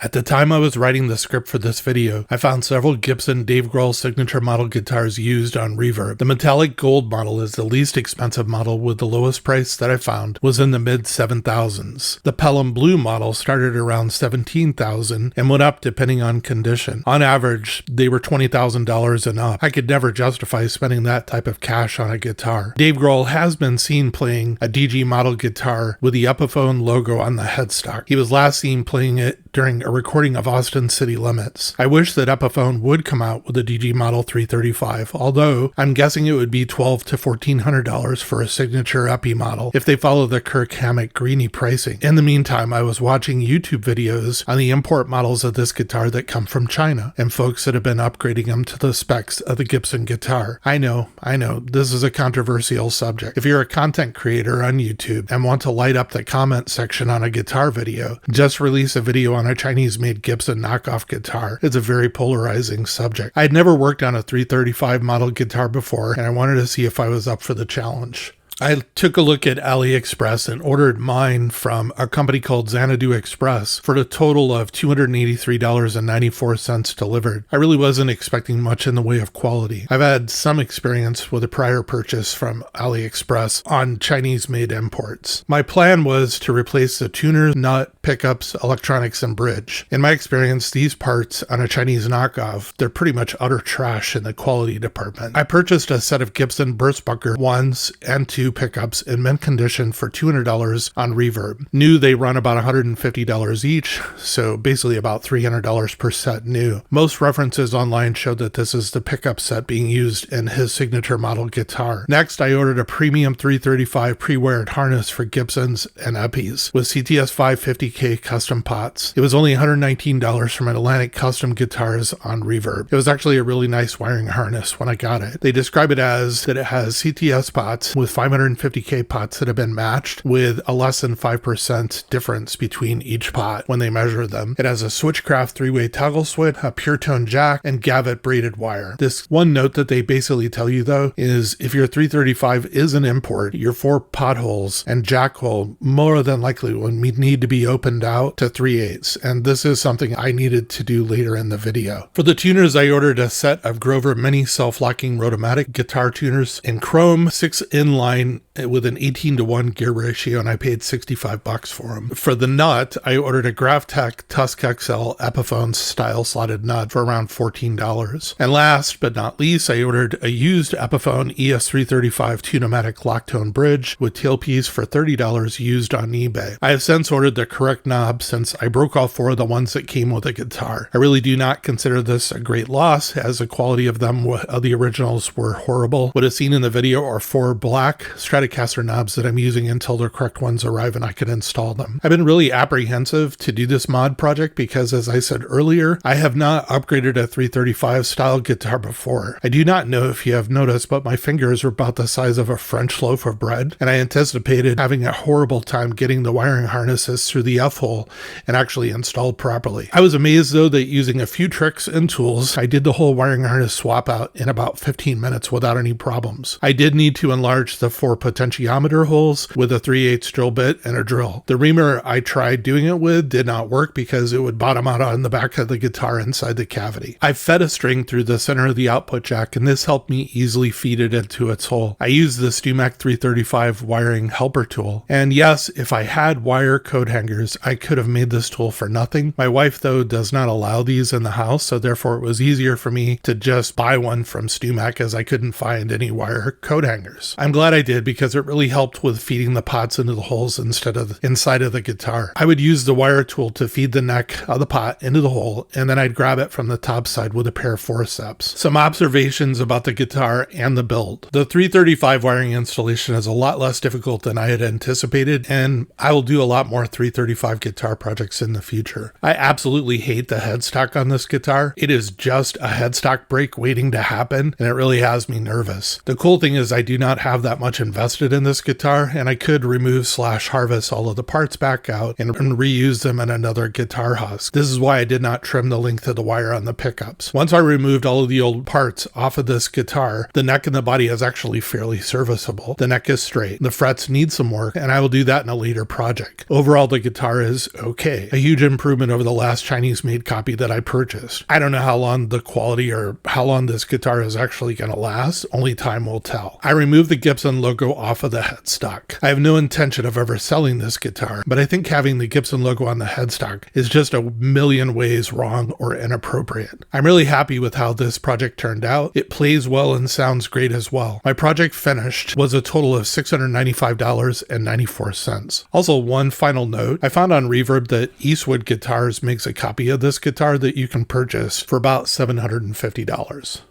At the time I was writing the script for this video, I found several Gibson Dave Grohl Signature model guitars used on Reverb. The metallic gold model is the least expensive model, with the lowest price that I found was in the mid $7,000s. The Pelham Blue model started around $17,000 and went up depending on condition. On average, they were $20,000 and up. I could never justify spending that type of cash on a guitar. Dave Grohl has been seen playing a DG model guitar with the Epiphone logo on the headstock. He was last seen playing it during a recording of Austin City Limits. I wish that Epiphone would come out with a DG Model 335, although I'm guessing it would be $1,200 to $1,400 for a signature Epi model if they follow the Kirk Hammett Greeny pricing. In the meantime, I was watching YouTube videos on the import models of this guitar that come from China, and folks that have been upgrading them to the specs of the Gibson guitar. I know, this is a controversial subject. If you're a content creator on YouTube and want to light up the comment section on a guitar video, just release a video on a Chinese-made Gibson knockoff guitar. It's a very polarizing subject. I had never worked on a 335 model guitar before, and I wanted to see if I was up for the challenge. I took a look at AliExpress and ordered mine from a company called Xanadu Express for a total of $283.94 delivered. I really wasn't expecting much in the way of quality. I've had some experience with a prior purchase from AliExpress on Chinese-made imports. My plan was to replace the tuner, nut, pickups, electronics, and bridge. In my experience, these parts on a Chinese knockoff, they're pretty much utter trash in the quality department. I purchased a set of Gibson Burstbucker 1s and 2 pickups in mint condition for $200 on Reverb. New, they run about $150 each, so basically about $300 per set new. Most references online showed that this is the pickup set being used in his signature model guitar. Next, I ordered a premium 335 pre-wired harness for Gibsons and Epis with CTS 550K custom pots. It was only $119 from Atlantic Custom Guitars on Reverb. It was actually a really nice wiring harness when I got it. They describe it as that it has CTS pots with 550K pots that have been matched with a less than 5% difference between each pot when they measure them. It has a Switchcraft 3-way toggle switch, a pure tone jack, and Gavit braided wire. This one note that they basically tell you though is if your 335 is an import, your 4 potholes and jack hole more than likely will need to be opened out to 3/8, and this is something I needed to do later in the video. For the tuners, I ordered a set of Grover mini self-locking Rotomatic guitar tuners in chrome, 6 inline with an 18:1 gear ratio, and I paid $65 for them. For the nut, I ordered a Graftech Tusk XL Epiphone style slotted nut for around $14. And last but not least, I ordered a used Epiphone ES335 Tune-O-Matic Locktone bridge with tailpiece for $30 used on eBay. I have since ordered the correct knob since I broke all 4 of the ones that came with the guitar. I really do not consider this a great loss, as the quality of them of the originals were horrible. What is seen in the video are 4 black Stratocaster knobs that I'm using until the correct ones arrive and I can install them. I've been really apprehensive to do this mod project because, as I said earlier, I have not upgraded a 335 style guitar before. I do not know if you have noticed, but my fingers are about the size of a French loaf of bread, and I anticipated having a horrible time getting the wiring harnesses through the F-hole and actually installed properly. I was amazed though that using a few tricks and tools, I did the whole wiring harness swap out in about 15 minutes without any problems. I did need to enlarge the 4 potentiometer holes with a 3/8 drill bit and a drill. The reamer I tried doing it with did not work because it would bottom out on the back of the guitar inside the cavity. I fed a string through the center of the output jack, and this helped me easily feed it into its hole. I used the StewMac 335 wiring helper tool, and yes, if I had wire coat hangers, I could have made this tool for nothing. My wife though does not allow these in the house, so therefore it was easier for me to just buy one from StewMac as I couldn't find any wire coat hangers. I'm glad I did because it really helped with feeding the pots into the holes instead of inside of the guitar. I would use the wire tool to feed the neck of the pot into the hole, and then I'd grab it from the top side with a pair of forceps. Some observations about the guitar and the build. The 335 wiring installation is a lot less difficult than I had anticipated, and I will do a lot more 335 guitar projects in the future. I absolutely hate the headstock on this guitar. It is just a headstock break waiting to happen, and it really has me nervous. The cool thing is I do not have that much much invested in this guitar, and I could remove/harvest all of the parts back out and reuse them in another guitar husk. This is why I did not trim the length of the wire on the pickups. Once I removed all of the old parts off of this guitar, the neck and the body is actually fairly serviceable. The neck is straight. The frets need some work, and I will do that in a later project. Overall, the guitar is okay. A huge improvement over the last Chinese-made copy that I purchased. I don't know how long the quality or how long this guitar is actually going to last. Only time will tell. I removed the Gibson logo off of the headstock. I have no intention of ever selling this guitar, but I think having the Gibson logo on the headstock is just a million ways wrong or inappropriate. I'm really happy with how this project turned out. It plays well and sounds great as well. My project finished was a total of $695.94. Also, one final note, I found on Reverb that Eastwood Guitars makes a copy of this guitar that you can purchase for about $750.